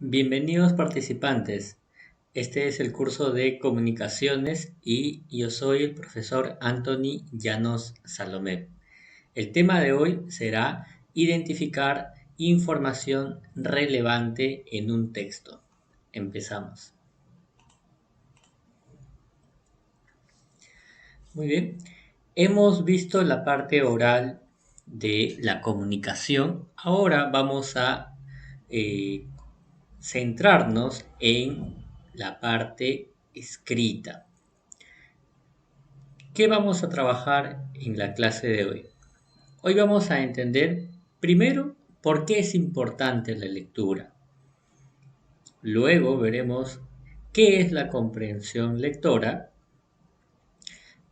Bienvenidos participantes. Este es el curso de comunicaciones y yo soy el profesor Anthony Llanos Salomé. El tema de hoy será identificar información relevante en un texto. Empezamos. Muy bien. Hemos visto la parte oral de la comunicación. Ahora vamos a eh, centrarnos en la parte escrita. ¿Qué vamos a trabajar en la clase de hoy? Hoy vamos a entender primero por qué es importante la lectura. Luego veremos qué es la comprensión lectora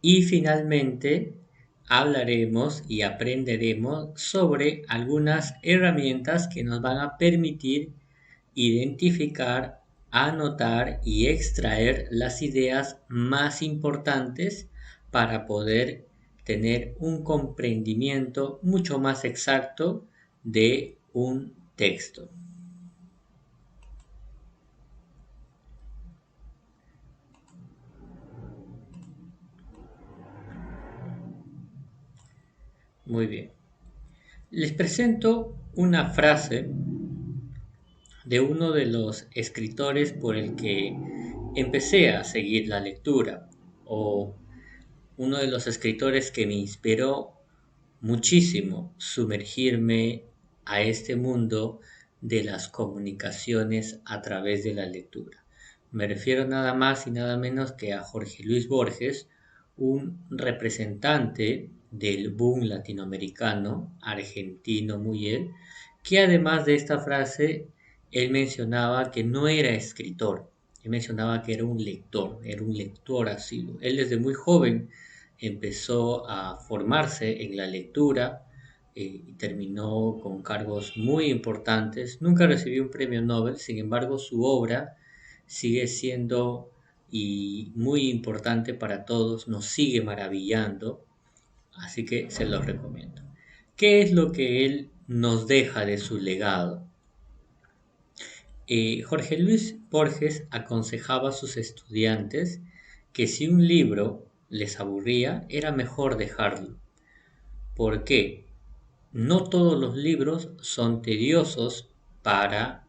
y finalmente hablaremos y aprenderemos sobre algunas herramientas que nos van a permitir identificar, anotar y extraer las ideas más importantes para poder tener un comprendimiento mucho más exacto de un texto. Muy bien. Les presento una frase de uno de los escritores por el que empecé a seguir la lectura, o uno de los escritores que me inspiró muchísimo sumergirme a este mundo de las comunicaciones a través de la lectura. Me refiero nada más y nada menos que a Jorge Luis Borges, un representante del boom latinoamericano, argentino muy él, que además de esta frase, él mencionaba que no era escritor, él mencionaba que era un lector asiduo. Él desde muy joven empezó a formarse en la lectura y terminó con cargos muy importantes. Nunca recibió un premio Nobel, sin embargo su obra sigue siendo y muy importante para todos, nos sigue maravillando, así que se los recomiendo. ¿Qué es lo que él nos deja de su legado? Jorge Luis Borges aconsejaba a sus estudiantes que si un libro les aburría, era mejor dejarlo. ¿Por qué? No todos los libros son tediosos para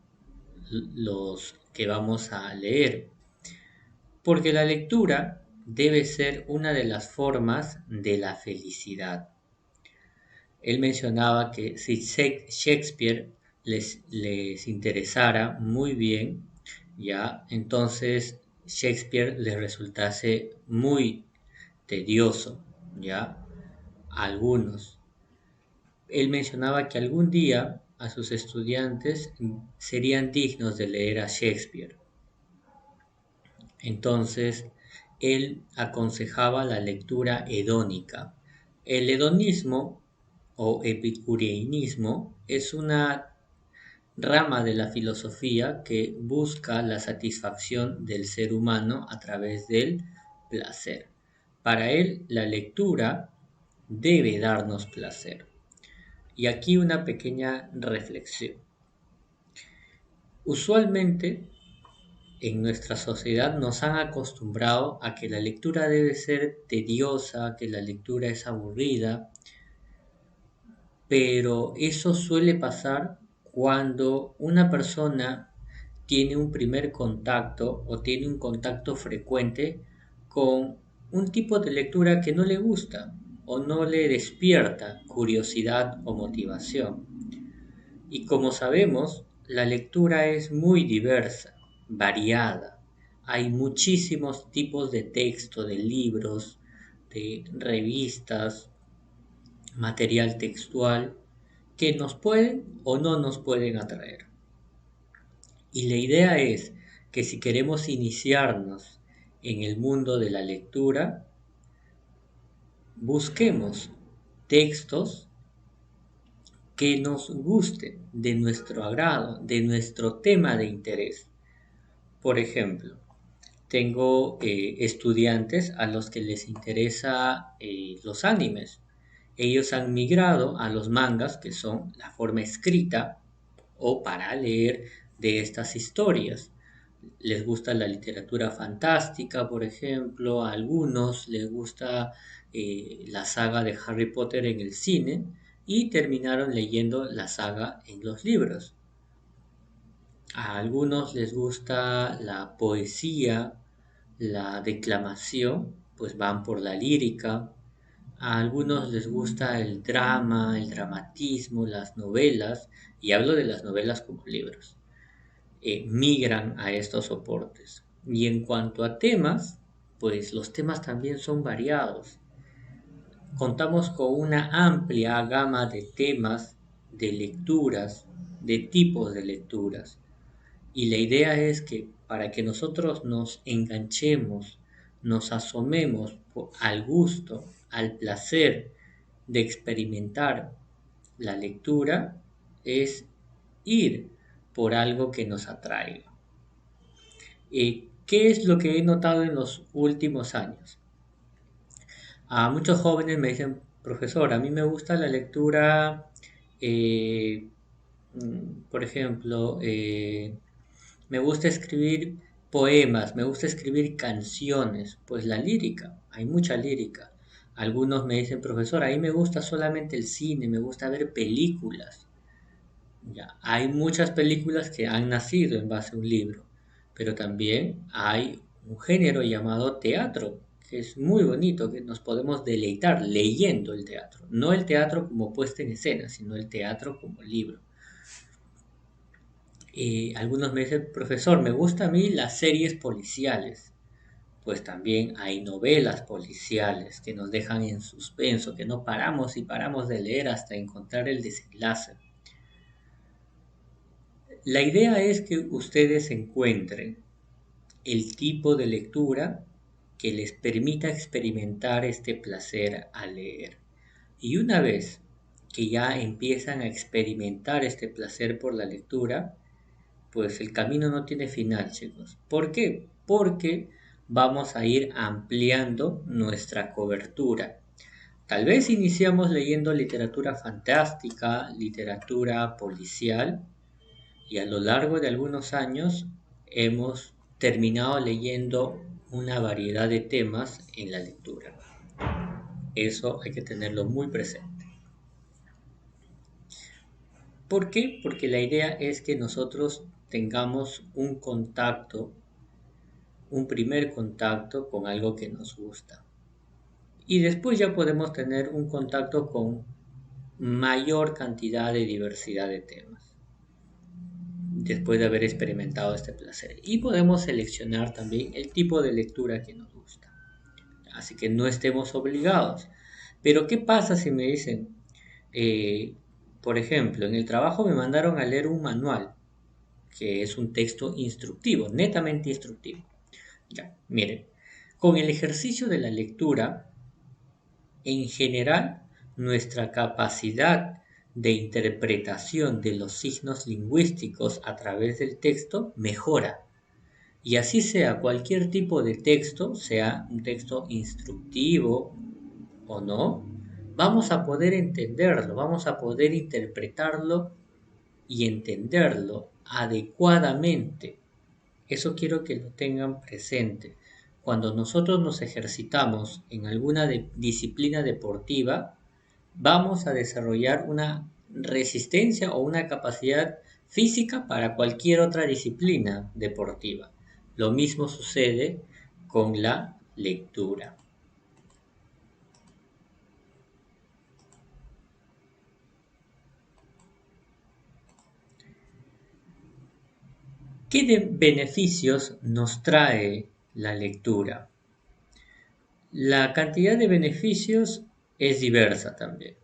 los que vamos a leer, porque la lectura debe ser una de las formas de la felicidad. Él mencionaba que si Shakespeare les interesara muy bien, ya, entonces Shakespeare les resultase muy tedioso, ya, a algunos. Él mencionaba que algún día a sus estudiantes serían dignos de leer a Shakespeare. Entonces, él aconsejaba la lectura hedónica. El hedonismo o epicureanismo es una rama de la filosofía que busca la satisfacción del ser humano a través del placer. Para él, la lectura debe darnos placer. Y aquí una pequeña reflexión. Usualmente en nuestra sociedad nos han acostumbrado a que la lectura debe ser tediosa, que la lectura es aburrida, pero eso suele pasar cuando una persona tiene un primer contacto o tiene un contacto frecuente con un tipo de lectura que no le gusta o no le despierta curiosidad o motivación. Y como sabemos, la lectura es muy diversa, variada. Hay muchísimos tipos de texto, de libros, de revistas, material textual, que nos pueden o no nos pueden atraer. Y la idea es que si queremos iniciarnos en el mundo de la lectura, busquemos textos que nos gusten, de nuestro agrado, de nuestro tema de interés. Por ejemplo, tengo estudiantes a los que les interesa los animes. Ellos han migrado a los mangas, que son la forma escrita o para leer de estas historias. Les gusta la literatura fantástica, por ejemplo, a algunos les gusta la saga de Harry Potter en el cine y terminaron leyendo la saga en los libros. A algunos les gusta la poesía, la declamación, pues van por la lírica. A algunos les gusta el drama, el dramatismo, las novelas, y hablo de las novelas como libros. Migran a estos soportes. Y en cuanto a temas, pues los temas también son variados. Contamos con una amplia gama de temas, de lecturas, de tipos de lecturas. Y la idea es que para que nosotros nos enganchemos, nos asomemos al gusto, al placer de experimentar la lectura, es ir por algo que nos atraiga. ¿Qué es lo que he notado en los últimos años? A muchos jóvenes me dicen, profesor, a mí me gusta la lectura, eh, por ejemplo, me gusta escribir poemas, me gusta escribir canciones, pues la lírica, hay mucha lírica. Algunos me dicen, profesor, a mí me gusta solamente el cine, me gusta ver películas. Ya, hay muchas películas que han nacido en base a un libro, pero también hay un género llamado teatro, que es muy bonito, que nos podemos deleitar leyendo el teatro. No el teatro como puesta en escena, sino el teatro como libro. Algunos me dicen, profesor, me gusta a mí las series policiales. Pues también hay novelas policiales que nos dejan en suspenso, que no paramos y paramos de leer hasta encontrar el desenlace. La idea es que ustedes encuentren el tipo de lectura que les permita experimentar este placer al leer. Y una vez que ya empiezan a experimentar este placer por la lectura, pues el camino no tiene final, chicos. ¿Por qué? Porque vamos a ir ampliando nuestra cobertura. Tal vez iniciamos leyendo literatura fantástica, literatura policial, y a lo largo de algunos años hemos terminado leyendo una variedad de temas en la lectura. Eso hay que tenerlo muy presente. ¿Por qué? Porque la idea es que nosotros tengamos un contacto, un primer contacto con algo que nos gusta. Y después ya podemos tener un contacto con mayor cantidad de diversidad de temas, después de haber experimentado este placer. Y podemos seleccionar también el tipo de lectura que nos gusta. Así que no estemos obligados. Pero ¿qué pasa si me dicen, por ejemplo, en el trabajo me mandaron a leer un manual, que es un texto instructivo, netamente instructivo? Ya, miren, con el ejercicio de la lectura, en general, nuestra capacidad de interpretación de los signos lingüísticos a través del texto mejora. Y así sea cualquier tipo de texto, sea un texto instructivo o no, vamos a poder entenderlo, vamos a poder interpretarlo y entenderlo adecuadamente. Eso quiero que lo tengan presente. Cuando nosotros nos ejercitamos en alguna disciplina deportiva, vamos a desarrollar una resistencia o una capacidad física para cualquier otra disciplina deportiva. Lo mismo sucede con la lectura. ¿Qué beneficios nos trae la lectura? La cantidad de beneficios es diversa también,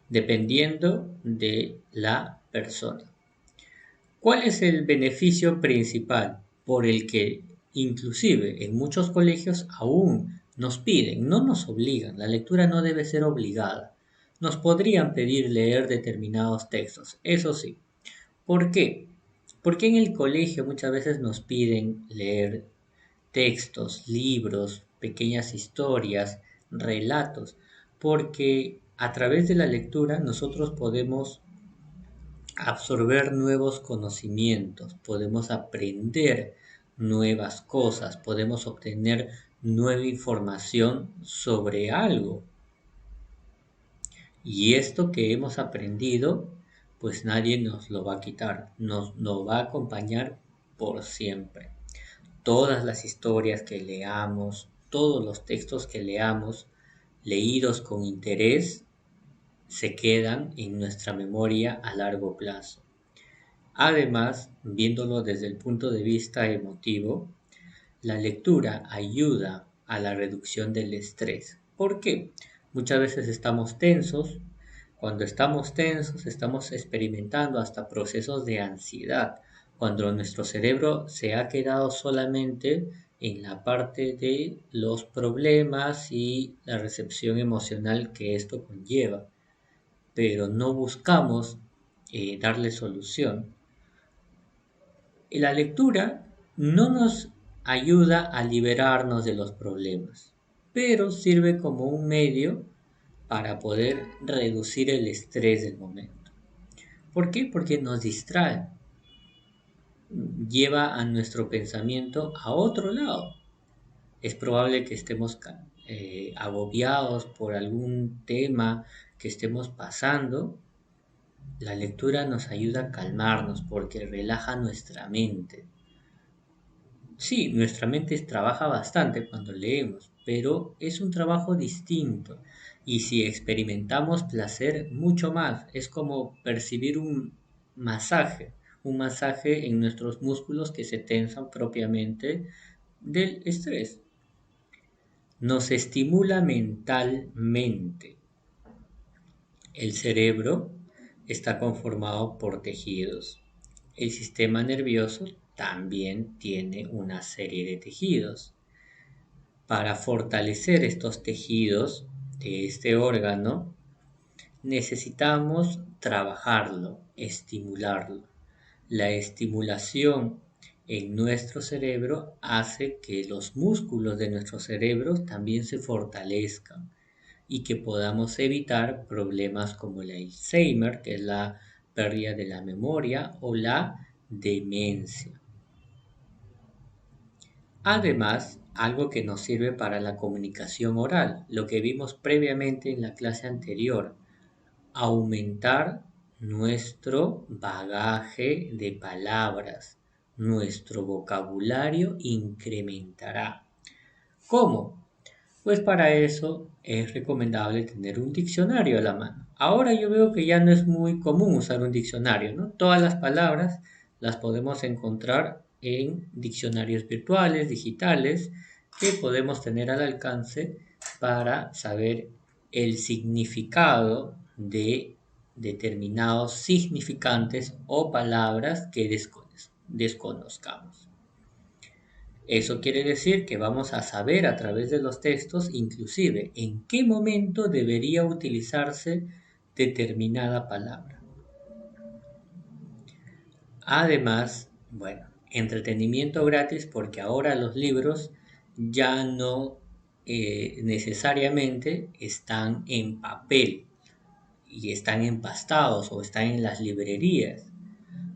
dependiendo de la persona. ¿Cuál es el beneficio principal por el que inclusive en muchos colegios aún nos piden, no nos obligan, la lectura no debe ser obligada? Nos podrían pedir leer determinados textos, eso sí. ¿Por qué? Porque en el colegio muchas veces nos piden leer textos, libros, pequeñas historias, relatos, porque a través de la lectura nosotros podemos absorber nuevos conocimientos, podemos aprender nuevas cosas, podemos obtener nueva información sobre algo. Y esto que hemos aprendido, pues nadie nos lo va a quitar, nos va a acompañar por siempre. Todas las historias que leamos, todos los textos que leamos, leídos con interés, se quedan en nuestra memoria a largo plazo. Además, viéndolo desde el punto de vista emotivo, la lectura ayuda a la reducción del estrés. ¿Por qué? Muchas veces estamos tensos. Cuando estamos tensos, estamos experimentando hasta procesos de ansiedad. Cuando nuestro cerebro se ha quedado solamente en la parte de los problemas y la recepción emocional que esto conlleva, pero no buscamos darle solución. La lectura no nos ayuda a liberarnos de los problemas, pero sirve como un medio para poder reducir el estrés del momento. ¿Por qué? Porque nos distrae, lleva a nuestro pensamiento a otro lado. Es probable que estemos agobiados por algún tema que estemos pasando. La lectura nos ayuda a calmarnos porque relaja nuestra mente. Sí, nuestra mente trabaja bastante cuando leemos, pero es un trabajo distinto. Y si experimentamos placer, mucho más. Es como percibir un masaje en nuestros músculos que se tensan propiamente del estrés. Nos estimula mentalmente. El cerebro está conformado por tejidos. El sistema nervioso también tiene una serie de tejidos. Para fortalecer estos tejidos de este órgano, necesitamos trabajarlo, estimularlo. La estimulación en nuestro cerebro hace que los músculos de nuestro cerebro también se fortalezcan y que podamos evitar problemas como el Alzheimer, que es la pérdida de la memoria, o la demencia. Además, algo que nos sirve para la comunicación oral, lo que vimos previamente en la clase anterior, aumentar nuestro bagaje de palabras, nuestro vocabulario incrementará. ¿Cómo? Pues para eso es recomendable tener un diccionario a la mano. Ahora yo veo que ya no es muy común usar un diccionario, ¿no? Todas las palabras las podemos encontrar en diccionarios virtuales, digitales, que podemos tener al alcance para saber el significado de determinados significantes o palabras que desconozcamos. Eso quiere decir que vamos a saber a través de los textos, inclusive, en qué momento debería utilizarse determinada palabra. Además, bueno, entretenimiento gratis porque ahora los libros ya no necesariamente están en papel y están empastados o están en las librerías.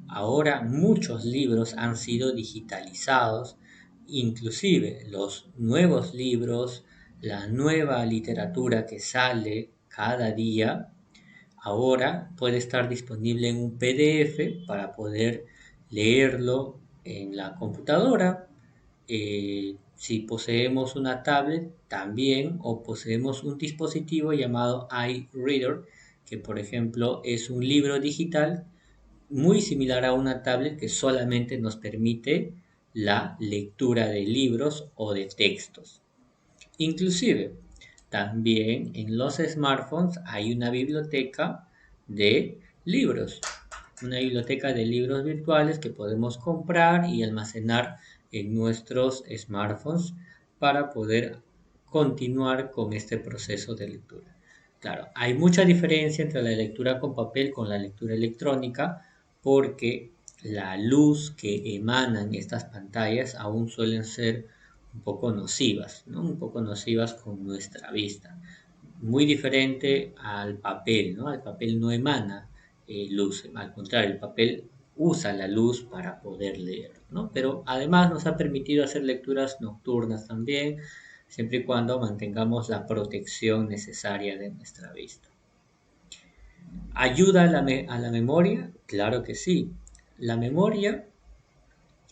Ahora muchos libros han sido digitalizados, inclusive los nuevos libros, la nueva literatura que sale cada día, ahora puede estar disponible en un PDF para poder leerlo en la computadora. Si poseemos una tablet también, o poseemos un dispositivo llamado iReader, que por ejemplo es un libro digital muy similar a una tablet que solamente nos permite la lectura de libros o de textos. Inclusive, también en los smartphones hay una biblioteca de libros, una biblioteca de libros virtuales que podemos comprar y almacenar en nuestros smartphones para poder continuar con este proceso de lectura. Claro, hay mucha diferencia entre la lectura con papel con la lectura electrónica porque la luz que emanan estas pantallas aún suelen ser un poco nocivas, ¿no? Un poco nocivas con nuestra vista. Muy diferente al papel, ¿no? El papel no emana luz. Al contrario, el papel usa la luz para poder leer, ¿no? Pero además nos ha permitido hacer lecturas nocturnas también, siempre y cuando mantengamos la protección necesaria de nuestra vista. ¿Ayuda a la memoria? Claro que sí. La memoria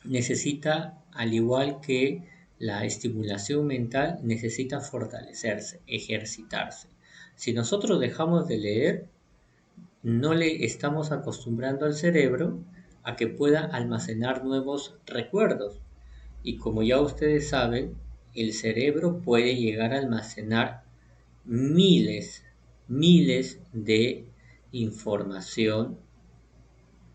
necesita, al igual que la estimulación mental, necesita fortalecerse, ejercitarse. Si nosotros dejamos de leer, no le estamos acostumbrando al cerebro a que pueda almacenar nuevos recuerdos. Y como ya ustedes saben, el cerebro puede llegar a almacenar miles, miles de información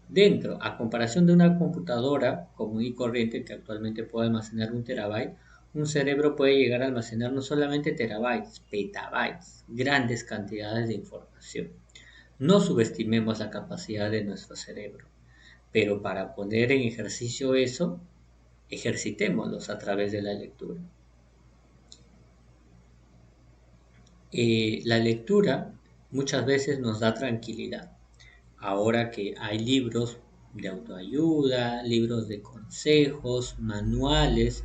dentro. A comparación de una computadora común y corriente que actualmente puede almacenar 1 terabyte, un cerebro puede llegar a almacenar no solamente terabytes, petabytes, grandes cantidades de información. No subestimemos la capacidad de nuestro cerebro, pero para poner en ejercicio eso, ejercitémoslos a través de la lectura. La lectura muchas veces nos da tranquilidad. Ahora que hay libros de autoayuda, libros de consejos, manuales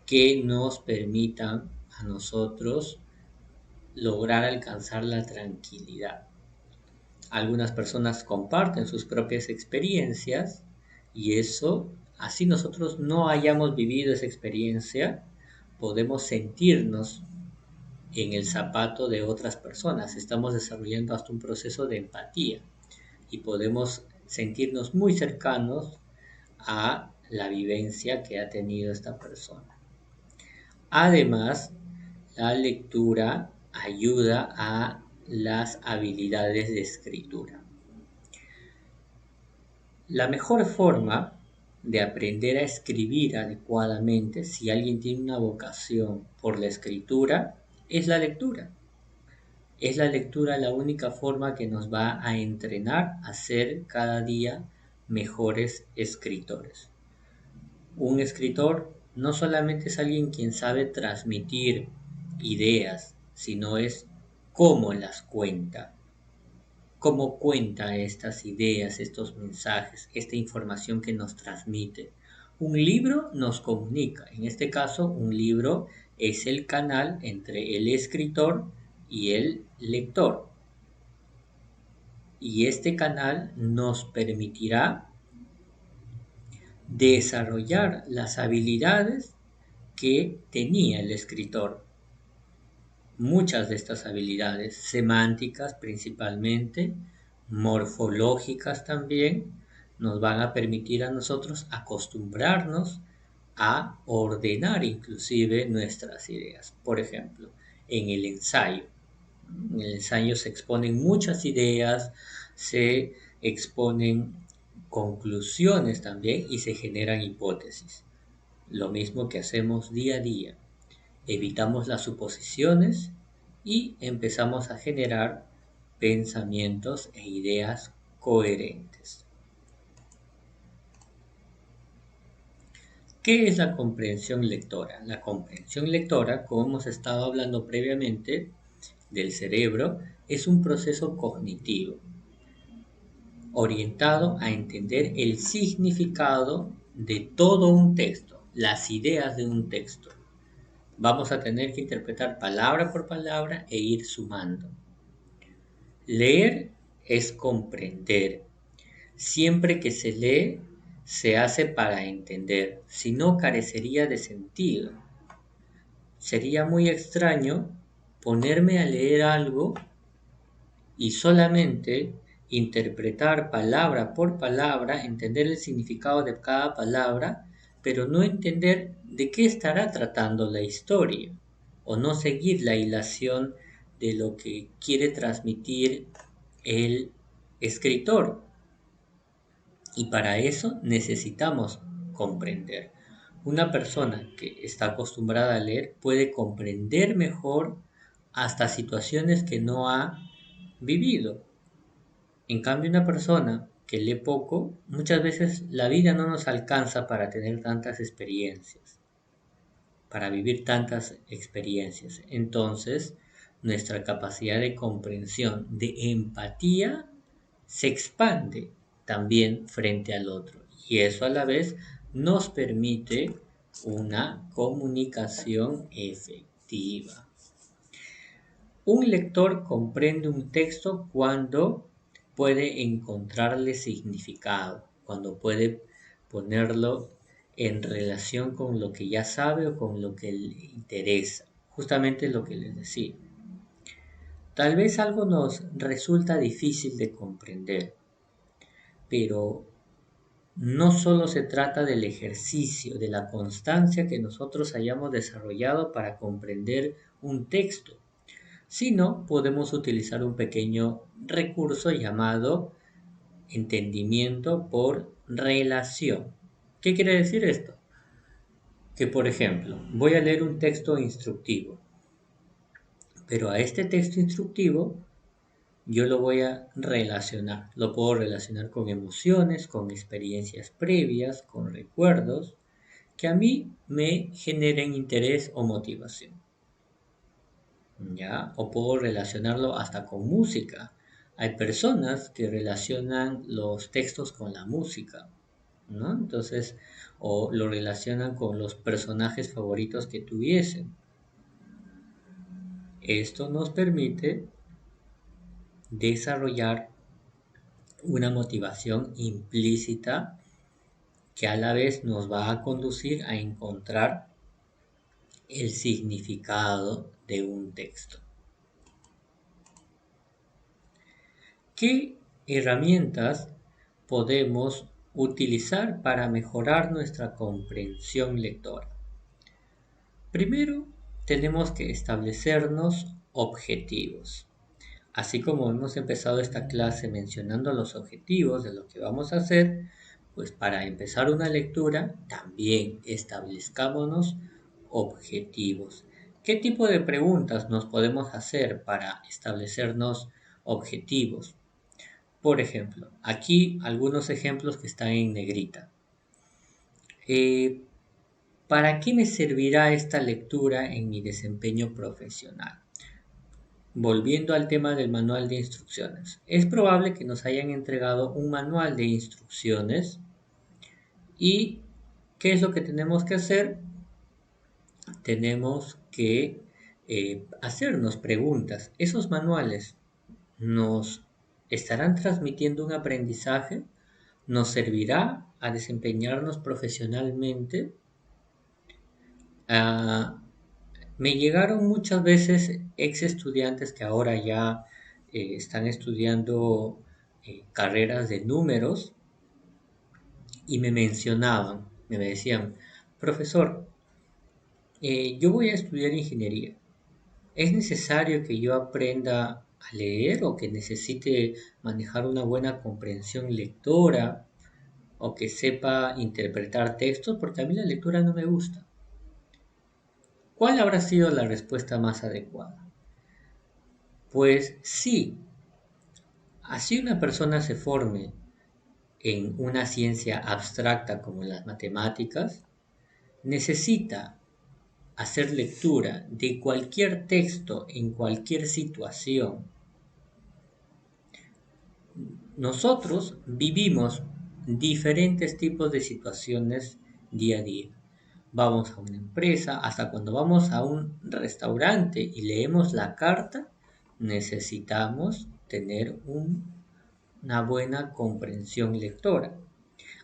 que nos permitan a nosotros lograr alcanzar la tranquilidad. Algunas personas comparten sus propias experiencias y eso, así nosotros no hayamos vivido esa experiencia, podemos sentirnos en el zapato de otras personas. Estamos desarrollando hasta un proceso de empatía y podemos sentirnos muy cercanos a la vivencia que ha tenido esta persona. Además, la lectura ayuda a las habilidades de escritura. La mejor forma de aprender a escribir adecuadamente, si alguien tiene una vocación por la escritura, es la lectura. Es la lectura la única forma que nos va a entrenar a ser cada día mejores escritores. Un escritor no solamente es alguien quien sabe transmitir ideas, sino es cómo las cuenta, cómo cuenta estas ideas, estos mensajes, esta información que nos transmite. Un libro nos comunica, en este caso un libro es el canal entre el escritor y el lector. Y este canal nos permitirá desarrollar las habilidades que tenía el escritor. Muchas de estas habilidades, semánticas principalmente, morfológicas también, nos van a permitir a nosotros acostumbrarnos a ordenar inclusive nuestras ideas. Por ejemplo, en el ensayo. En el ensayo se exponen muchas ideas, se exponen conclusiones también y se generan hipótesis. Lo mismo que hacemos día a día. Evitamos las suposiciones y empezamos a generar pensamientos e ideas coherentes. ¿Qué es la comprensión lectora? La comprensión lectora, como hemos estado hablando previamente del cerebro, es un proceso cognitivo orientado a entender el significado de todo un texto, las ideas de un texto. Vamos a tener que interpretar palabra por palabra e ir sumando. Leer es comprender. Siempre que se lee, se hace para entender, si no carecería de sentido. Sería muy extraño ponerme a leer algo y solamente interpretar palabra por palabra, entender el significado de cada palabra, pero no entender de qué estará tratando la historia, o no seguir la hilación de lo que quiere transmitir el escritor. Y para eso necesitamos comprender. Una persona que está acostumbrada a leer puede comprender mejor hasta situaciones que no ha vivido. En cambio, una persona que lee poco, muchas veces la vida no nos alcanza para tener tantas experiencias, para vivir tantas experiencias. Entonces, nuestra capacidad de comprensión, de empatía, se expande también frente al otro. Y eso a la vez nos permite una comunicación efectiva. Un lector comprende un texto cuando puede encontrarle significado, cuando puede ponerlo en relación con lo que ya sabe o con lo que le interesa. Justamente lo que les decía. Tal vez algo nos resulta difícil de comprender, pero no solo se trata del ejercicio, de la constancia que nosotros hayamos desarrollado para comprender un texto, sino podemos utilizar un pequeño recurso llamado entendimiento por relación. ¿Qué quiere decir esto? Que, por ejemplo, voy a leer un texto instructivo, pero a este texto instructivo yo lo voy a relacionar. Lo puedo relacionar con emociones, con experiencias previas, con recuerdos que a mí me generen interés o motivación. ¿Ya? O puedo relacionarlo hasta con música. Hay personas que relacionan los textos con la música, ¿no? Entonces, o lo relacionan con los personajes favoritos que tuviesen. Esto nos permite desarrollar una motivación implícita que a la vez nos va a conducir a encontrar el significado de un texto. ¿Qué herramientas podemos utilizar para mejorar nuestra comprensión lectora? Primero, tenemos que establecernos objetivos. Así como hemos empezado esta clase mencionando los objetivos de lo que vamos a hacer, pues para empezar una lectura también establezcámonos objetivos. ¿Qué tipo de preguntas nos podemos hacer para establecernos objetivos? Por ejemplo, aquí algunos ejemplos que están en negrita. ¿Para qué me servirá esta lectura en mi desempeño profesional? Volviendo al tema del manual de instrucciones, es probable que nos hayan entregado un manual de instrucciones y ¿qué es lo que tenemos que hacer? Tenemos que hacernos preguntas. ¿Esos manuales nos estarán transmitiendo un aprendizaje? ¿Nos servirá a desempeñarnos profesionalmente? Me llegaron muchas veces ex estudiantes que ahora ya están estudiando carreras de números y me mencionaban, me decían, profesor, yo voy a estudiar ingeniería. ¿Es necesario que yo aprenda a leer o que necesite manejar una buena comprensión lectora o que sepa interpretar textos? Porque a mí la lectura no me gusta. ¿Cuál habrá sido la respuesta más adecuada? Pues sí, así una persona se forme en una ciencia abstracta como las matemáticas, necesita hacer lectura de cualquier texto en cualquier situación. Nosotros vivimos diferentes tipos de situaciones día a día. Vamos a una empresa, hasta cuando vamos a un restaurante y leemos la carta, necesitamos tener una buena comprensión lectora.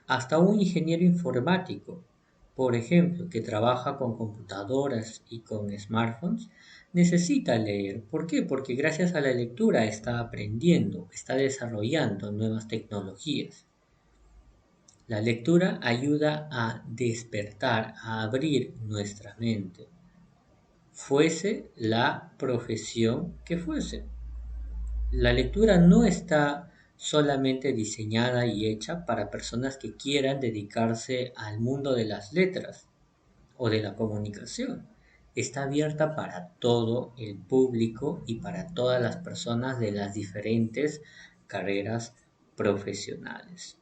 Hasta un ingeniero informático, por ejemplo, que trabaja con computadoras y con smartphones, necesita leer. ¿Por qué? Porque gracias a la lectura está aprendiendo, está desarrollando nuevas tecnologías. La lectura ayuda a despertar, a abrir nuestra mente, fuese la profesión que fuese. La lectura no está solamente diseñada y hecha para personas que quieran dedicarse al mundo de las letras o de la comunicación. Está abierta para todo el público y para todas las personas de las diferentes carreras profesionales.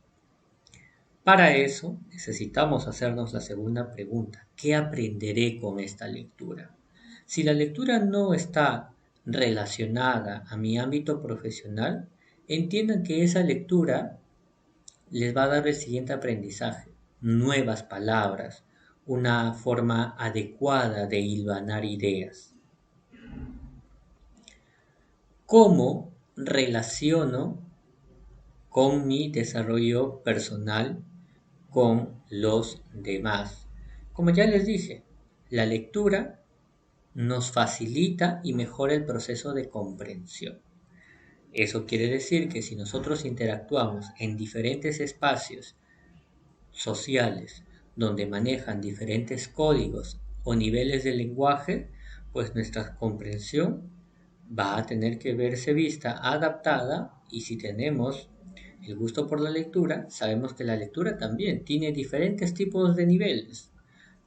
Para eso necesitamos hacernos la segunda pregunta: ¿qué aprenderé con esta lectura? Si la lectura no está relacionada a mi ámbito profesional, entiendan que esa lectura les va a dar el siguiente aprendizaje: nuevas palabras, una forma adecuada de hilvanar ideas. ¿Cómo relaciono con mi desarrollo personal con los demás? Como ya les dije, la lectura nos facilita y mejora el proceso de comprensión. Eso quiere decir que si nosotros interactuamos en diferentes espacios sociales donde manejan diferentes códigos o niveles de lenguaje, pues nuestra comprensión va a tener que verse vista adaptada, y si tenemos el gusto por la lectura, sabemos que la lectura también tiene diferentes tipos de niveles.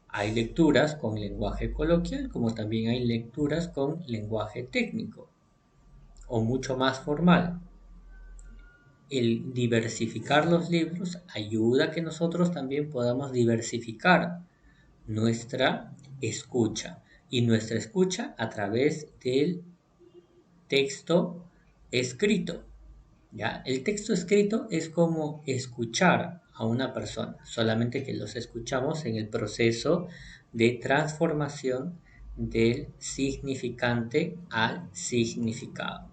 Hay lecturas con lenguaje coloquial, como también hay lecturas con lenguaje técnico o mucho más formal. El diversificar los libros ayuda a que nosotros también podamos diversificar nuestra escucha, y nuestra escucha a través del texto escrito. ¿Ya? El texto escrito es como escuchar a una persona, solamente que los escuchamos en el proceso de transformación del significante al significado.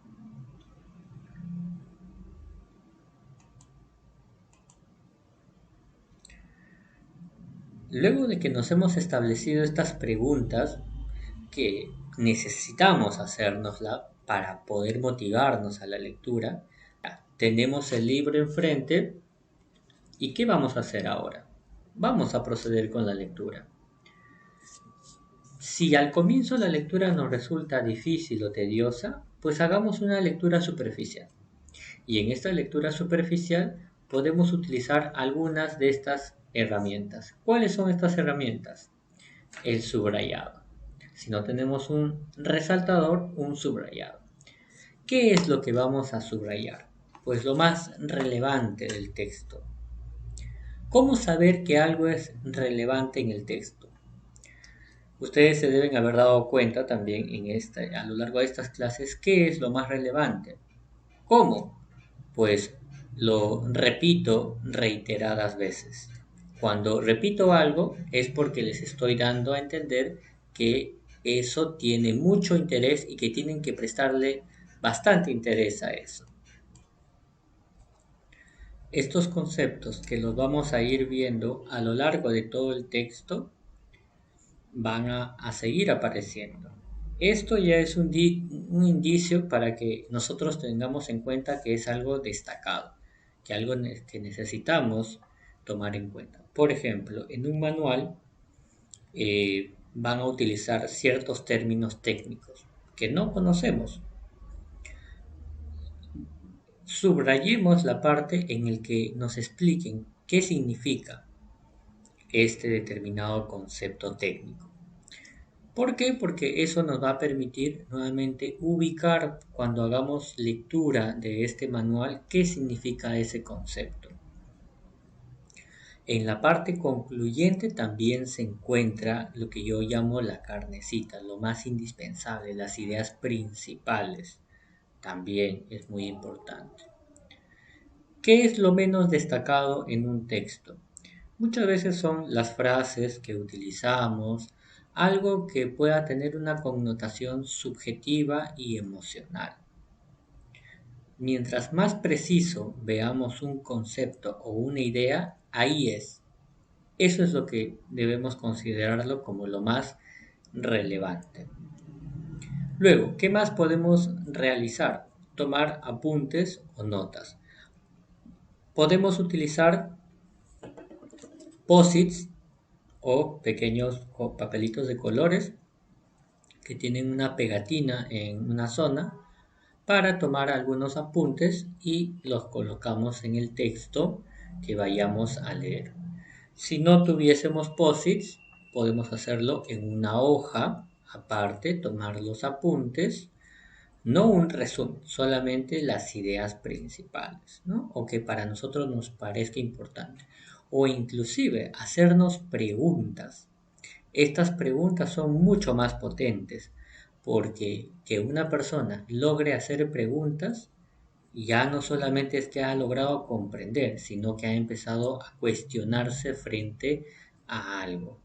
Luego de que nos hemos establecido estas preguntas que necesitamos hacérnosla para poder motivarnos a la lectura, tenemos el libro enfrente. ¿Y qué vamos a hacer ahora? Vamos a proceder con la lectura. Si al comienzo la lectura nos resulta difícil o tediosa, pues hagamos una lectura superficial. Y en esta lectura superficial podemos utilizar algunas de estas herramientas. ¿Cuáles son estas herramientas? El subrayado. Si no tenemos un resaltador, un subrayado. ¿Qué es lo que vamos a subrayar? Pues lo más relevante del texto. ¿Cómo saber que algo es relevante en el texto? Ustedes se deben haber dado cuenta también a lo largo de estas clases, qué es lo más relevante. ¿Cómo? Pues lo repito reiteradas veces. Cuando repito algo es porque les estoy dando a entender que eso tiene mucho interés y que tienen que prestarle bastante interés a eso. Estos conceptos, que los vamos a ir viendo a lo largo de todo el texto, van a seguir apareciendo. Esto ya es un indicio para que nosotros tengamos en cuenta que es algo destacado, que algo que necesitamos tomar en cuenta. Por ejemplo, en un manual van a utilizar ciertos términos técnicos que no conocemos. Subrayemos la parte en la que nos expliquen qué significa este determinado concepto técnico. ¿Por qué? Porque eso nos va a permitir nuevamente ubicar, cuando hagamos lectura de este manual, qué significa ese concepto. En la parte concluyente también se encuentra lo que yo llamo la carnecita, lo más indispensable, las ideas principales. También es muy importante. ¿Qué es lo menos destacado en un texto? Muchas veces son las frases que utilizamos, algo que pueda tener una connotación subjetiva y emocional. Mientras más preciso veamos un concepto o una idea, ahí es. Eso es lo que debemos considerarlo como lo más relevante. Luego, ¿qué más podemos realizar? Tomar apuntes o notas. Podemos utilizar posits o pequeños papelitos de colores que tienen una pegatina en una zona para tomar algunos apuntes y los colocamos en el texto que vayamos a leer. Si no tuviésemos posits, podemos hacerlo en una hoja aparte, tomar los apuntes, no un resumen, solamente las ideas principales, ¿no? O que para nosotros nos parezca importante. O inclusive hacernos preguntas. Estas preguntas son mucho más potentes, porque que una persona logre hacer preguntas ya no solamente es que ha logrado comprender, sino que ha empezado a cuestionarse frente a algo.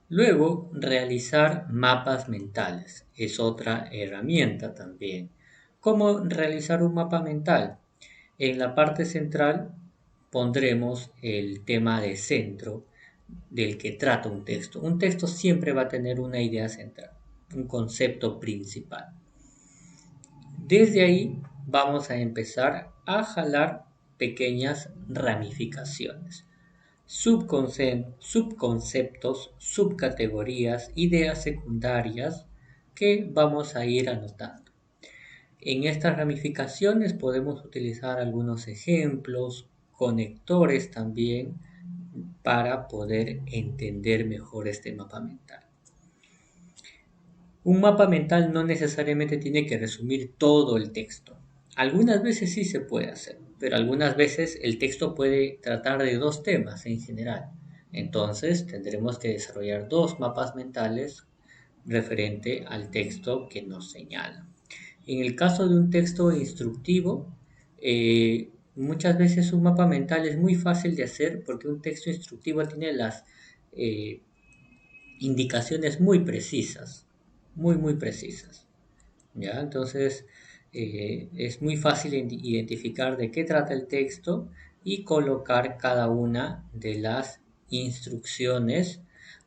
Luego, realizar mapas mentales es otra herramienta también. ¿Cómo realizar un mapa mental? En la parte central pondremos el tema de centro del que trata un texto. Un texto siempre va a tener una idea central, un concepto principal. Desde ahí vamos a empezar a jalar pequeñas ramificaciones, subconceptos, subcategorías, ideas secundarias que vamos a ir anotando. En estas ramificaciones podemos utilizar algunos ejemplos, conectores también, para poder entender mejor este mapa mental. Un mapa mental no necesariamente tiene que resumir todo el texto. Algunas veces sí se puede hacer, pero algunas veces el texto puede tratar de dos temas en general. Entonces tendremos que desarrollar dos mapas mentales referente al texto que nos señala. En el caso de un texto instructivo, muchas veces un mapa mental es muy fácil de hacer porque un texto instructivo tiene las eh, indicaciones muy precisas, muy precisas. ¿Ya? Entonces, es muy fácil identificar de qué trata el texto y colocar cada una de las instrucciones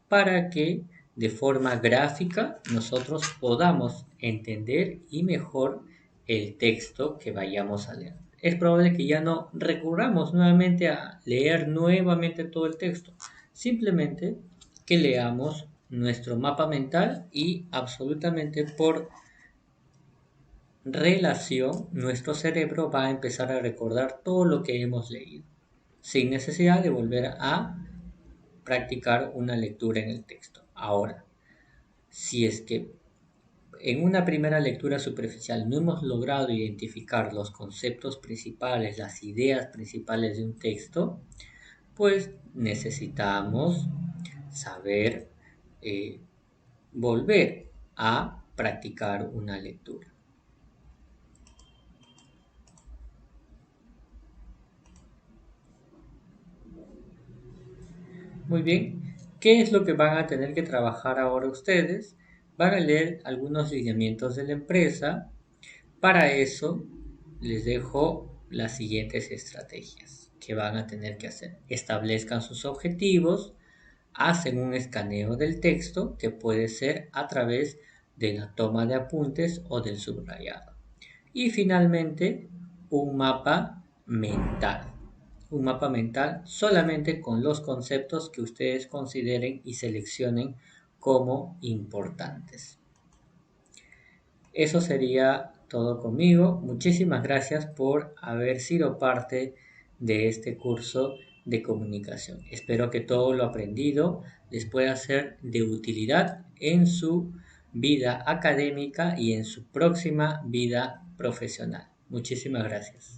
para que de forma gráfica nosotros podamos entender y mejor el texto que vayamos a leer. Es probable que ya no recurramos nuevamente a leer nuevamente todo el texto, simplemente que leamos nuestro mapa mental y absolutamente por relación nuestro cerebro va a empezar a recordar todo lo que hemos leído, sin necesidad de volver a practicar una lectura en el texto. Ahora, si es que en una primera lectura superficial no hemos logrado identificar los conceptos principales, las ideas principales de un texto, pues necesitamos saber volver a practicar una lectura. Muy bien, ¿qué es lo que van a tener que trabajar ahora ustedes? Van a leer algunos lineamientos de la empresa. Para eso les dejo las siguientes estrategias que van a tener que hacer. Establezcan sus objetivos, hacen un escaneo del texto que puede ser a través de la toma de apuntes o del subrayado. Y finalmente, un mapa mental. Un mapa mental solamente con los conceptos que ustedes consideren y seleccionen como importantes. Eso sería todo conmigo. Muchísimas gracias por haber sido parte de este curso de comunicación. Espero que todo lo aprendido les pueda ser de utilidad en su vida académica y en su próxima vida profesional. Muchísimas gracias.